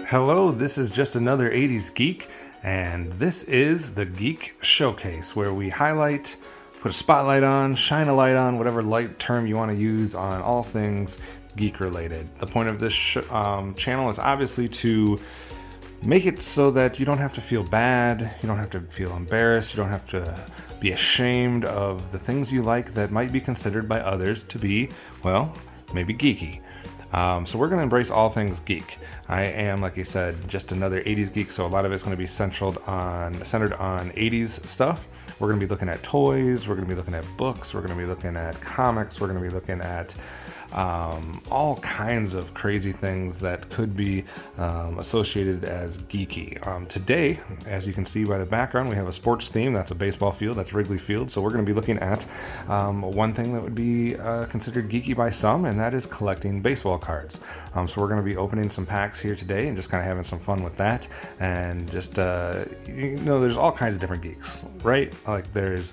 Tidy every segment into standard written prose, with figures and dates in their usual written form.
Hello, this is just another 80s geek, and this is the Geek Showcase, where we highlight, put a spotlight on, shine a light on, whatever light term you want to use on all things geek related. The point of this channel is obviously to make it so that you don't have to feel bad, you don't have to feel embarrassed, you don't have to be ashamed of the things you like that might be considered by others to be, well, maybe geeky. So we're going to embrace all things geek. I am, like you said, just another 80s geek, so a lot of it's going to be centered on 80s stuff. We're going to be looking at toys, we're going to be looking at books, we're going to be looking at comics, we're going to be looking at all kinds of crazy things that could be associated as geeky. Today, as you can see by the background, we have a sports theme. That's a baseball field, that's Wrigley Field. So we're going to be looking at one thing that would be considered geeky by some, and that is collecting baseball cards. So we're going to be opening some packs here today and just kind of having some fun with that. And just, there's all kinds of different geeks, right? Like there's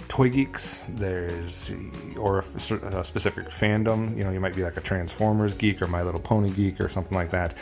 toy geeks, or a specific fandom, you might be like a Transformers geek or My Little Pony geek or something like that.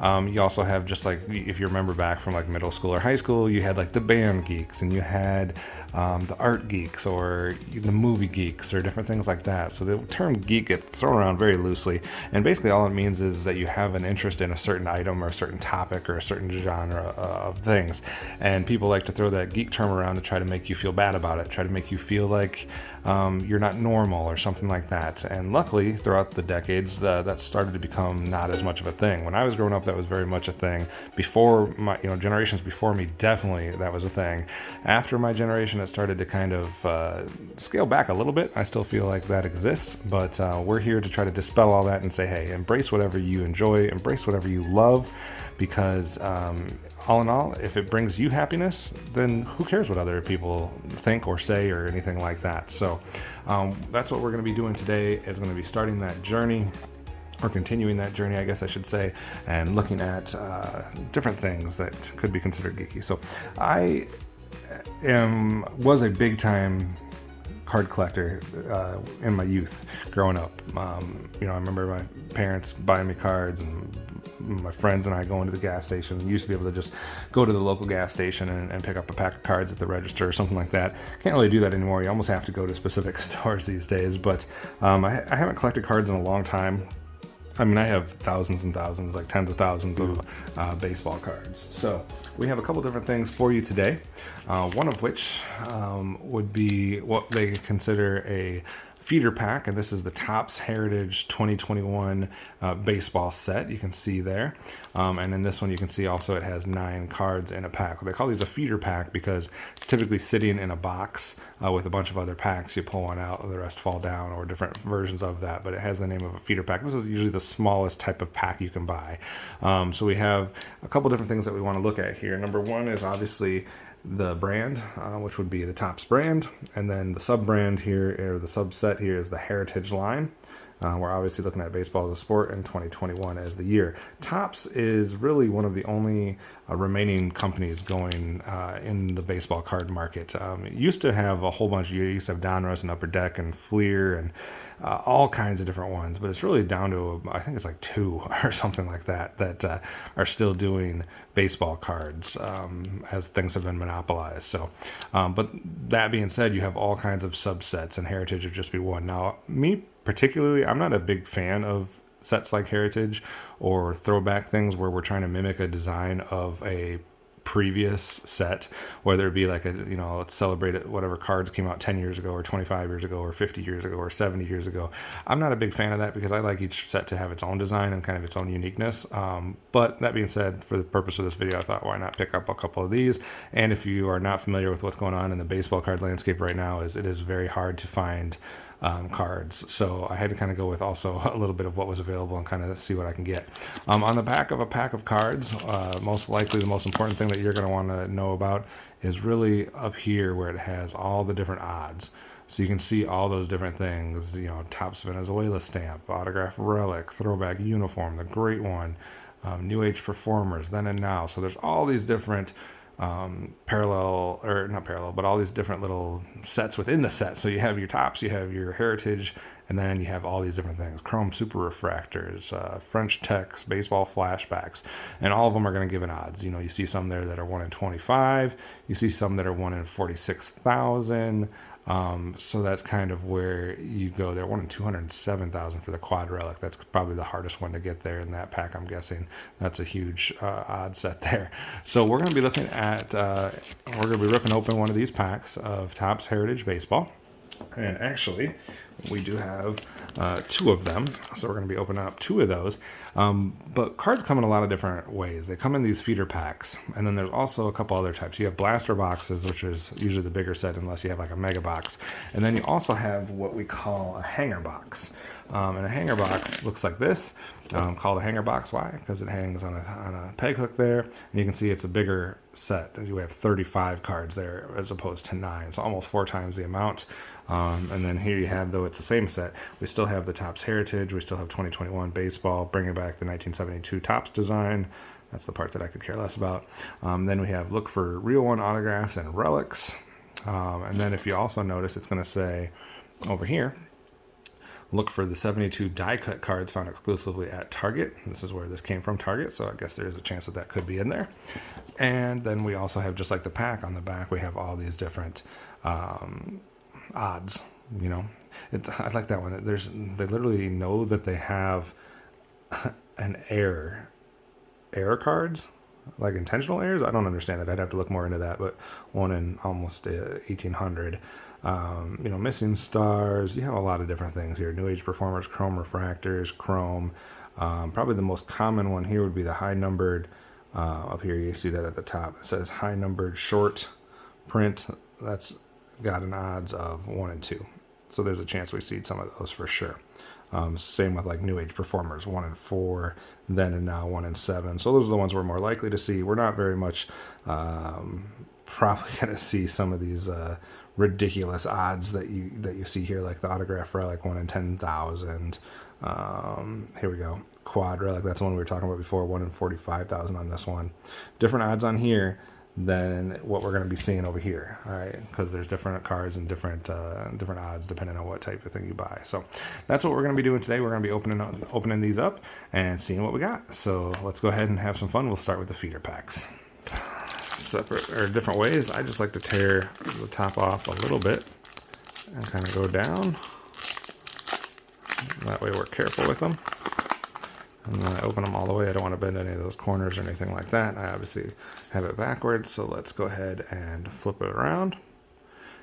You also have, just like if you remember back from like middle school or high school, you had like the band geeks, and you had the art geeks or the movie geeks or different things like that. So the term geek gets thrown around very loosely, and basically all it means is that you have an interest in a certain item or a certain topic or a certain genre of things, and people like to throw that geek term around to try to make you feel bad about it, try to make you feel like you're not normal or something like that. And luckily, throughout the decades, that started to become not as much of a thing. When I was growing up, that was very much a thing. Before my, generations before me, definitely that was a thing. After my generation, it started to kind of scale back a little bit. I still feel like that exists, but we're here to try to dispel all that and say, hey, embrace whatever you enjoy, embrace whatever you love, because all in all, if it brings you happiness, then who cares what other people think or say or anything like that. So that's what we're going to be doing today, is going to be starting that journey, or continuing that journey, I guess I should say, and looking at different things that could be considered geeky. So I was a big time card collector in my youth growing up. I remember my parents buying me cards, and my friends and I going to the gas station. We used to be able to just go to the local gas station and pick up a pack of cards at the register or something like that. Can't really do that anymore. You almost have to go to specific stores these days, but I haven't collected cards in a long time. I mean, I have thousands and thousands, like tens of thousands of baseball cards. So we have a couple different things for you today, one of which would be what they consider a feeder pack, and this is the Topps Heritage 2021 baseball set. You can see there, and in this one you can see also it has 9 cards in a pack. They call these a feeder pack because it's typically sitting in a box with a bunch of other packs. You pull one out, the rest fall down, or different versions of that, but it has the name of a feeder pack. This is usually the smallest type of pack you can buy. So we have a couple different things that we want to look at here. Number one is obviously the brand, which would be the Topps brand, and then the sub brand here, or the subset here, is the Heritage line. We're obviously looking at baseball as a sport and 2021 as the year. Topps is really one of the only remaining companies going in the baseball card market. It used to have a whole bunch. You used to have Donruss and Upper Deck and Fleer and all kinds of different ones, but it's really down to, I think it's like 2 or something like that are still doing baseball cards as things have been monopolized. So, but that being said, you have all kinds of subsets, and Heritage would just be one. Now, me particularly, I'm not a big fan of sets like Heritage or throwback things where we're trying to mimic a design of a previous set, whether it be like let's celebrate it, whatever cards came out 10 years ago or 25 years ago or 50 years ago or 70 years ago. I'm not a big fan of that because I like each set to have its own design and kind of its own uniqueness. But that being said, for the purpose of this video, I thought, why not pick up a couple of these? And if you are not familiar with what's going on in the baseball card landscape right now, it is very hard to find cards, so I had to kind of go with also a little bit of what was available and kind of see what I can get. On the back of a pack of cards, most likely the most important thing that you're going to want to know about is really up here where it has all the different odds. So you can see all those different things, Topps Venezuela stamp, autograph relic, throwback uniform, the great one, New Age performers, then and now. So there's all these different parallel, or not parallel, but all these different little sets within the set. So you have your tops, you have your heritage, and then you have all these different things: chrome super refractors, French text, baseball flashbacks, and all of them are going to give an odds. You know, you see some there that are 1 in 25, you see some that are 1 in 46,000. So that's kind of where you go there. 1 in 207,000 for the quad relic. That's probably the hardest one to get there in that pack, I'm guessing. That's a huge odd set there. So we're going to be looking at, we're going to be ripping open one of these packs of Topps Heritage Baseball. And actually, we do have 2 of them, so we're going to be opening up 2 of those. But cards come in a lot of different ways. They come in these feeder packs, and then there's also a couple other types. You have blaster boxes, which is usually the bigger set unless you have like a mega box. And then you also have what we call a hanger box. And a hanger box looks like this, called a hanger box. Why? Because it hangs on a peg hook there, and you can see it's a bigger set. You have 35 cards there as opposed to 9, so almost 4 times the amount. And then here you have, though it's the same set, we still have the Topps Heritage, we still have 2021 Baseball, bringing back the 1972 Topps design. That's the part that I could care less about. Then we have look for real one autographs and relics. And then if you also notice, it's going to say over here, look for the 72 die cut cards found exclusively at Target. This is where this came from, Target, so I guess there's a chance that that could be in there. And then we also have, just like the pack on the back, we have all these different odds. You know, I like that one. They literally know that they have an error cards, like intentional errors. I don't understand it. I'd have to look more into that. But 1 in almost 1,800. You know, missing stars. You have a lot of different things here. New Age performers, chrome refractors, chrome. Probably the most common one here would be the high numbered. Up here you see that at the top. It says high numbered short print. That's got an odds of 1 in 2. So there's a chance we see some of those for sure. Same with like New Age performers, 1 in 4, then and now 1 in 7. So those are the ones we're more likely to see. We're not very much probably going to see some of these ridiculous odds that you see here, like the autograph relic, 1 in 10,000. Here we go, quad relic. That's the one we were talking about before, 1 in 45,000 on this one. Different odds on here than what we're going to be seeing over here, all right? Because there's different cards and different odds depending on what type of thing you buy. So that's what we're going to be doing today. We're going to be opening these up and seeing what we got. So let's go ahead and have some fun. We'll start with the feeder packs. Separate or different ways. I just like to tear the top off a little bit and kind of go down. That way we're careful with them. And then I open them all the way. I don't want to bend any of those corners or anything like that. I obviously have it backwards, so let's go ahead and flip it around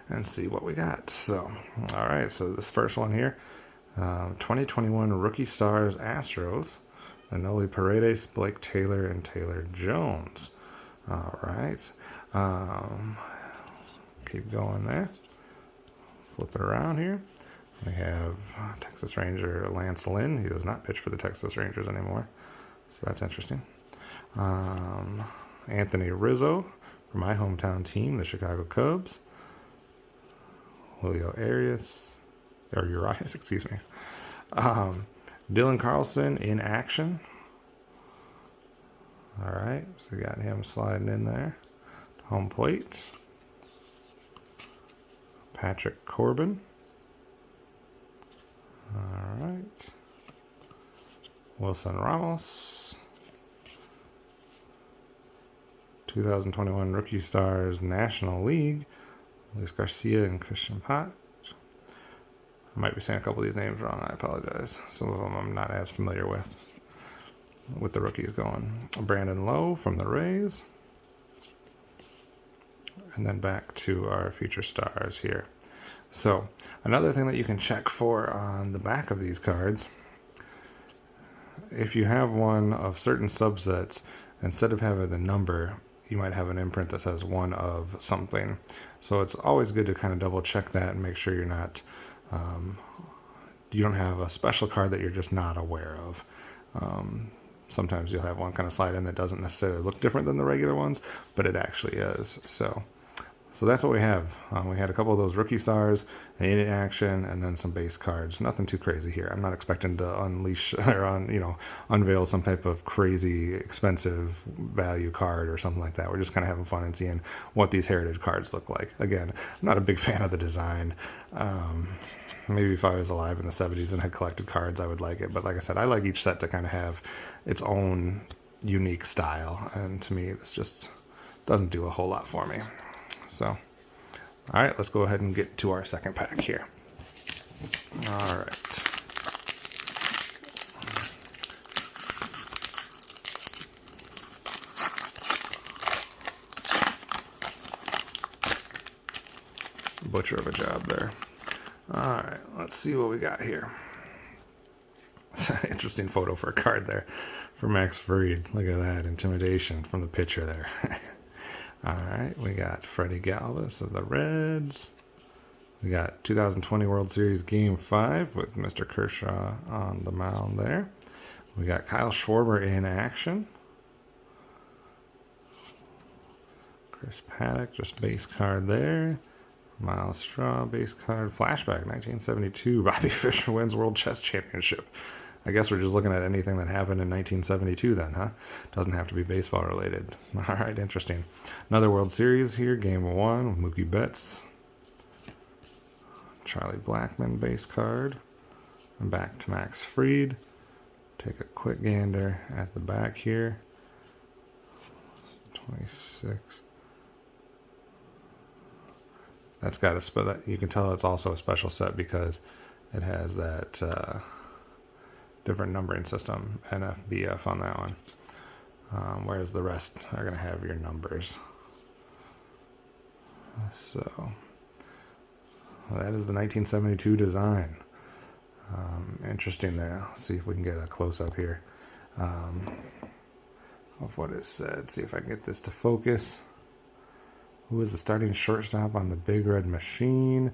and see what we got. So, all right, so this first one here, 2021 Rookie Stars Astros, Anoli Paredes, Blake Taylor, and Taylor Jones. All right. Keep going there. Flip it around here. We have Texas Ranger Lance Lynn. He does not pitch for the Texas Rangers anymore, so that's interesting. Anthony Rizzo for my hometown team, the Chicago Cubs. Julio Urias, excuse me. Dylan Carlson in action. All right, so we got him sliding in there. Home plate. Patrick Corbin. All right. Wilson Ramos. 2021 Rookie Stars National League. Luis Garcia and Christian Pach. I might be saying a couple of these names wrong. I apologize. Some of them I'm not as familiar with the rookies going. Brandon Lowe from the Rays. And then back to our future stars here. So, another thing that you can check for on the back of these cards, if you have one of certain subsets, instead of having the number, you might have an imprint that says one of something. So it's always good to kind of double check that and make sure you're not, you don't have a special card that you're just not aware of. Sometimes you'll have one kind of slide in that doesn't necessarily look different than the regular ones, but it actually is. So So that's what we have. We had a couple of those rookie stars, in action, and then some base cards. Nothing too crazy here. I'm not expecting to unleash or unveil some type of crazy expensive value card or something like that. We're just kind of having fun and seeing what these heritage cards look like. Again, I'm not a big fan of the design. Maybe if I was alive in the 70s and had collected cards, I would like it. But like I said, I like each set to kind of have its own unique style. And to me, this just doesn't do a whole lot for me. So, all right, let's go ahead and get to our second pack here. All right. Butcher of a job there. All right, let's see what we got here. Interesting photo for a card there for Max Fried. Look at that intimidation from the picture there. All right, we got Freddie Galvez of the Reds. We got 2020 World Series Game 5 with Mr. Kershaw on the mound there. We got Kyle Schwarber in action. Chris Paddock, just base card there. Miles Straw, base card. Flashback, 1972. Bobby Fischer wins World Chess Championship. I guess we're just looking at anything that happened in 1972 then, huh? Doesn't have to be baseball related. All right, interesting. Another World Series here, Game 1 with Mookie Betts. Charlie Blackman base card. And back to Max Fried. Take a quick gander at the back here. 26. That's got a split. You can tell it's also a special set because it has that different numbering system, NFBF on that one. Whereas the rest are going to have your numbers. So that is the 1972 design. Interesting there. Let's see if we can get a close-up here of what it said. See if I can get this to focus. Who is the starting shortstop on the Big Red Machine?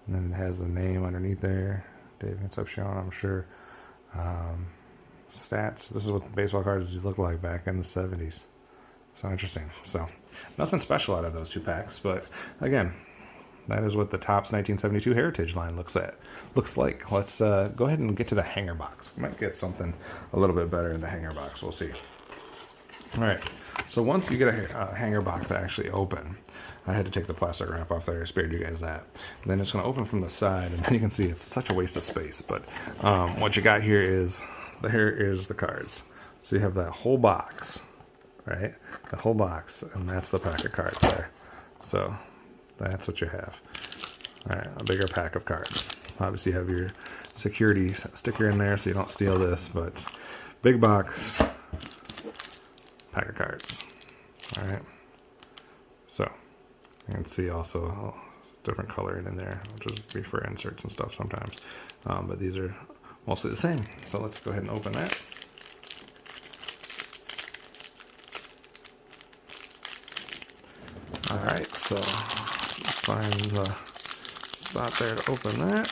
And then it has the name underneath there. Dave Concepcion, I'm sure. Stats. This is what the baseball cards look like back in the 70s. So interesting. So nothing special out of those two packs, but again, that is what the Topps 1972 Heritage line looks like. Let's go ahead and get to the hanger box. We might get something a little bit better in the hanger box. We'll see. All right. So once you get a hanger box to actually open, I had to take the plastic wrap off there. I spared you guys that. And then it's going to open from the side, and then you can see it's such a waste of space. But what you got here is the cards. So you have that whole box, right? The whole box, and that's the pack of cards there. So that's what you have. All right, a bigger pack of cards. Obviously, you have your security sticker in there so you don't steal this, but big box, pack of cards. All right. So you can see also different coloring in there, which is be for inserts and stuff sometimes. But these are mostly the same. So let's go ahead and open that. All right, so let's find the spot there to open that.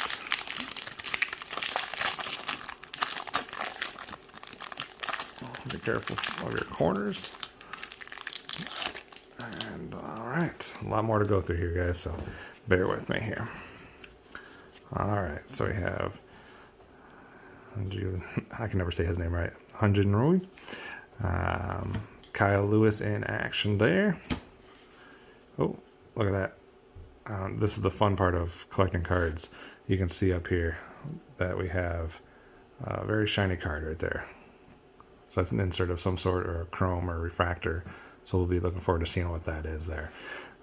Be careful of your corners. And all right, a lot more to go through here, guys, so bear with me here. All right, so we have, I can never say his name right, Hyun-Jin Ryu. Kyle Lewis in action there. Oh, look at that. This is the fun part of collecting cards. You can see up here that we have a very shiny card right there. So that's an insert of some sort, or a chrome or refractor. So we'll be looking forward to seeing what that is there.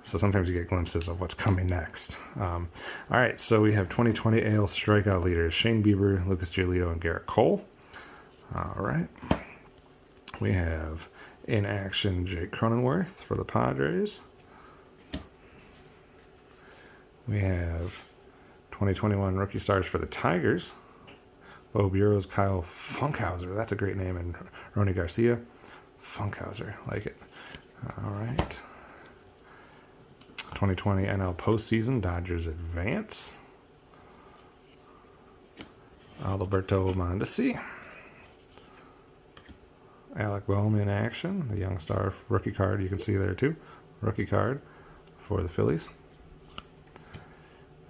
So sometimes you get glimpses of what's coming next. All right, so we have 2020 AL strikeout leaders: Shane Bieber, Lucas Giolito, and Garrett Cole. All right. We have in action Jake Cronenworth for the Padres. We have 2021 rookie stars for the Tigers: Bo Bureau's Kyle Funkhauser. That's a great name. And Ronny Garcia. Funkhauser. Like it. All right. 2020 NL postseason, Dodgers advance. Alberto Mondesi. Alec Boehm in action. The young star rookie card you can see there too. Rookie card for the Phillies.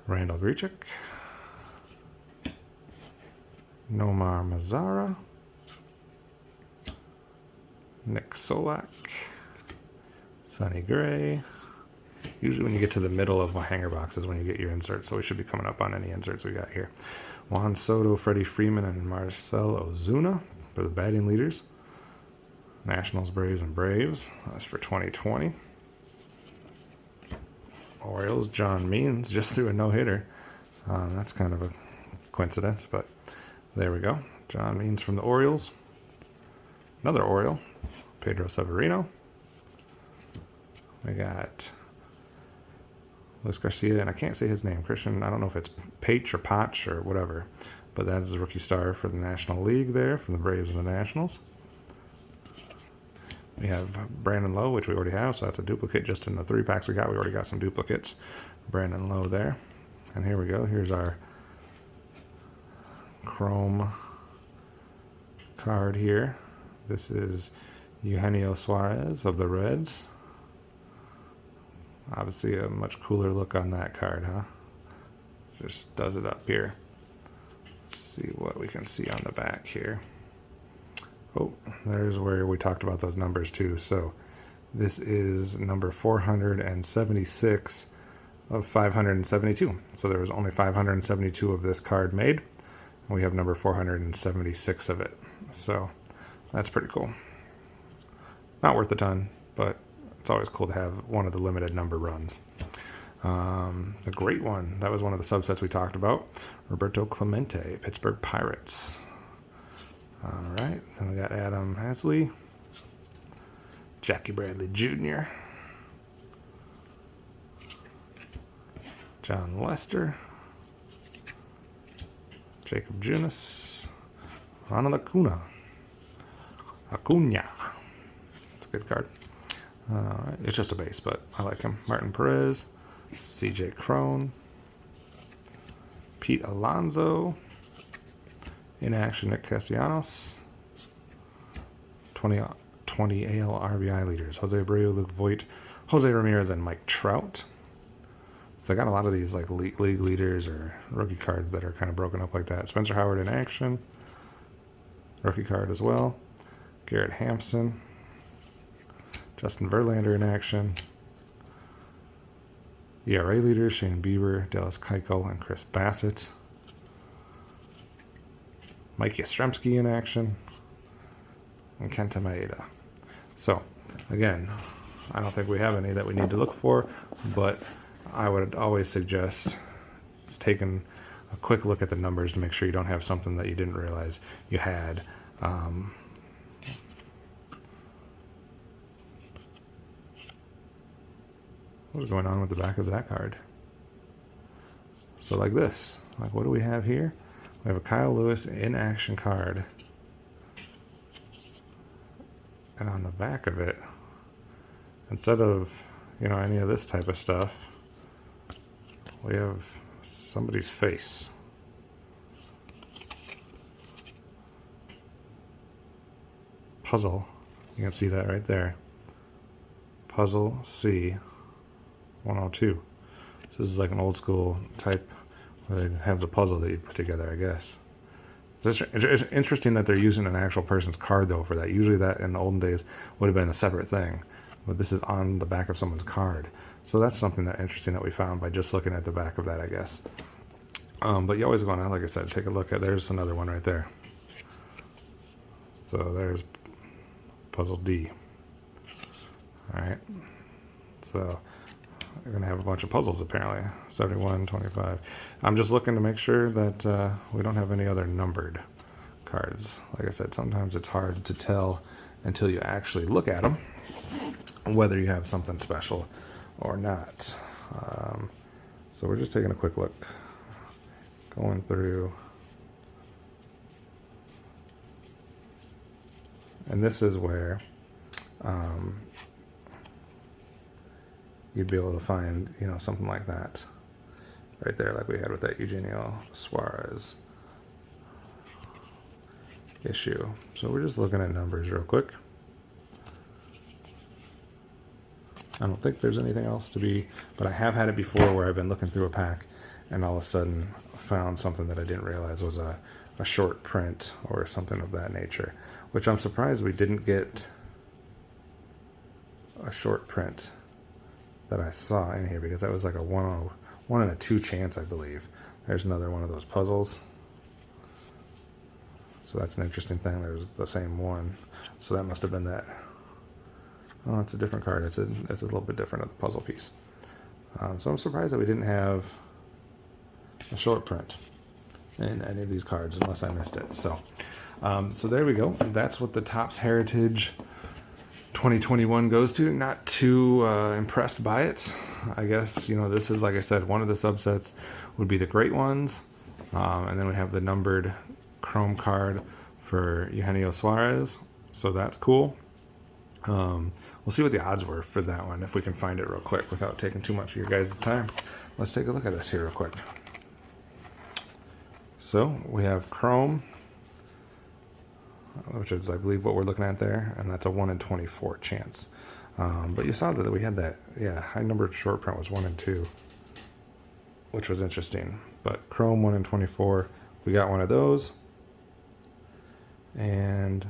Randall Grichuk. Nomar Mazara. Nick Solak. Sonny Gray. Usually when you get to the middle of my hanger boxes when you get your inserts, so we should be coming up on any inserts we got here. Juan Soto, Freddie Freeman, and Marcell Ozuna for the batting leaders. Nationals, Braves, and Braves. That's for 2020. Orioles, John Means just threw a no-hitter. That's kind of a coincidence, but there we go. John Means from the Orioles. Another Oriole, Pedro Severino. We got Luis Garcia, and I can't say his name. Christian, I don't know if it's Page or Potch or whatever, but that is the rookie star for the National League there from the Braves and the Nationals. We have Brandon Lowe, which we already have, so that's a duplicate. Just in the 3 packs we got, we already got some duplicates. Brandon Lowe there. And here we go. Here's our Chrome card here. This is Eugenio Suarez of the Reds. Obviously a much cooler look on that card, huh? Just does it up here. Let's see what we can see on the back here. Oh, there's where we talked about those numbers too. So this is number 476 of 572. So there was only 572 of this card made. And we have number 476 of it. So that's pretty cool. Not worth a ton, but it's always cool to have one of the limited number runs. The great one, that was one of the subsets we talked about. Roberto Clemente, Pittsburgh Pirates. All right, then we got Adam Hasley, Jackie Bradley Jr., John Lester, Jacob Junis, Ronald Acuna. It's a good card. It's just a base, but I like him. Martin Perez, CJ Crone, Pete Alonso, in action Nick Castellanos, 20 AL RBI leaders, Jose Abreu, Luke Voigt, Jose Ramirez, and Mike Trout. So I got a lot of these like league leaders or rookie cards that are kind of broken up like that. Spencer Howard in action, rookie card as well. Garrett Hampson, Justin Verlander in action. ERA leaders, Shane Bieber, Dallas Keuchel, and Chris Bassett. Mike Yastrzemski in action. And Kenta Maeda. So, again, I don't think we have any that we need to look for, but I would always suggest just taking a quick look at the numbers to make sure you don't have something that you didn't realize you had. What's going on with the back of that card? So like this. Like, what do we have here? We have a Kyle Lewis in action card. And on the back of it, instead of, you know, any of this type of stuff, we have somebody's face. Puzzle. You can see that right there. Puzzle C 102. So this is like an old school type where they have the puzzle that you put together, I guess. It's interesting that they're using an actual person's card though for that. Usually that in the olden days would have been a separate thing, but this is on the back of someone's card. So that's something that interesting that we found by just looking at the back of that, I guess. But you always want to, like I said, take a look at, there's another one right there. So there's puzzle D. Alright, so we're going to have a bunch of puzzles apparently. 71, 25. I'm just looking to make sure that we don't have any other numbered cards. Like I said, sometimes it's hard to tell until you actually look at them whether you have something special or not. So we're just taking a quick look, going through. And this is where you'd be able to find, you know, something like that right there, like we had with that Eugenio Suarez issue. So we're just looking at numbers real quick. I don't think there's anything else to be, but I have had it before where I've been looking through a pack and all of a sudden found something that I didn't realize was a short print or something of that nature, which I'm surprised we didn't get a short print that I saw in here, because that was like a 1 in a 2 chance, I believe. There's another one of those puzzles. So that's an interesting thing. There's the same one. So that must have been that. Oh, it's a different card. It's a little bit different of the puzzle piece. So I'm surprised that we didn't have a short print in any of these cards, unless I missed it. So, so there we go. That's what the Topps Heritage 2021 goes to. Not too impressed by it. I guess, you know, this is, like I said, one of the subsets would be the great ones. And then we have the numbered chrome card for Eugenio Suarez. So that's cool. We'll see what the odds were for that one, if we can find it real quick without taking too much of your guys' time. Let's take a look at this here real quick. So we have chrome, which is, I believe, what we're looking at there, and that's a 1 in 24 chance. But you saw that we had that, yeah, high numbered short print was 1 in 2, which was interesting. But chrome 1 in 24, we got one of those. And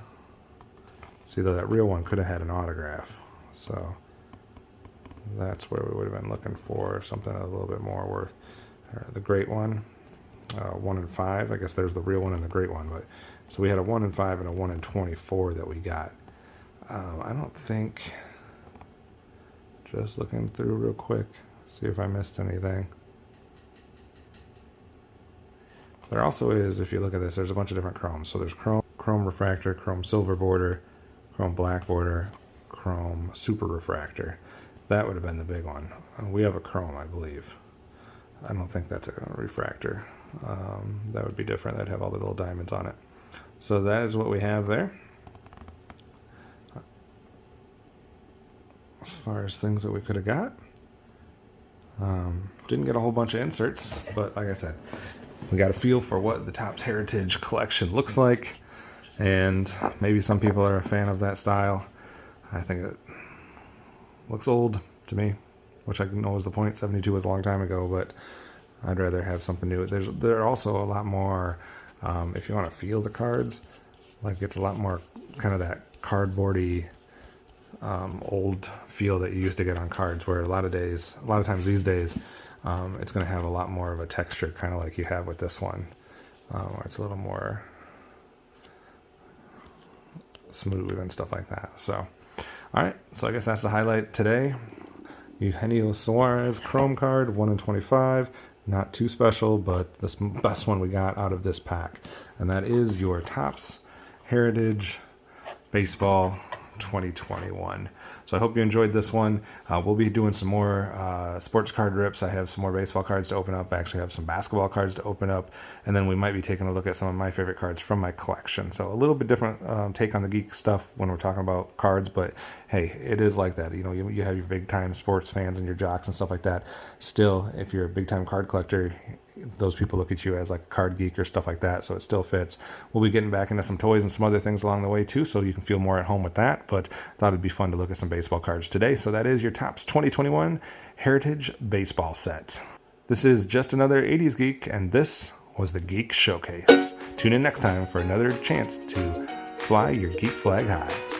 see, though, that real one could have had an autograph. So that's where we would have been looking for something a little bit more worth. The great one, 1 in 5. I guess there's the real one and the great one. But so we had a 1 in 5 and a 1 in 24 that we got. I don't think. Just looking through real quick, see if I missed anything. There also is, if you look at this, there's a bunch of different chromes. So there's chrome refractor, chrome silver border, chrome black border, chrome super refractor. That would have been the big one. We have a chrome, I believe. I don't think that's a refractor. That would be different. That'd have all the little diamonds on it. So that is what we have there. As far as things that we could have got. Didn't get a whole bunch of inserts, but like I said, we got a feel for what the Topps Heritage collection looks like. And maybe some people are a fan of that style. I think it looks old to me, which I know was the point. 72 was a long time ago, but I'd rather have something new. There are also a lot more, if you want to feel the cards, like it's a lot more kind of that cardboardy, old feel that you used to get on cards, where a lot of times these days, it's going to have a lot more of a texture, kind of like you have with this one, where it's a little more smooth and stuff like that. So, all right, so I guess that's the highlight today. Eugenio Suarez chrome card, 1 in 25. Not too special, but the best one we got out of this pack. And that is your Topps Heritage Baseball 2021. So I hope you enjoyed this one. We'll be doing some more sports card rips. I have some more baseball cards to open up. I actually have some basketball cards to open up. And then we might be taking a look at some of my favorite cards from my collection. So a little bit different take on the geek stuff when we're talking about cards. But hey, it is like that. You know, you have your big time sports fans and your jocks and stuff like that. Still, if you're a big time card collector, those people look at you as like a card geek or stuff like that, so it still fits. We'll be getting back into some toys and some other things along the way too, so you can feel more at home with that, but I thought it'd be fun to look at some baseball cards today. So that is your Topps 2021 Heritage Baseball set. This is just another 80s geek, and this was the Geek Showcase. Tune in next time for another chance to fly your geek flag high.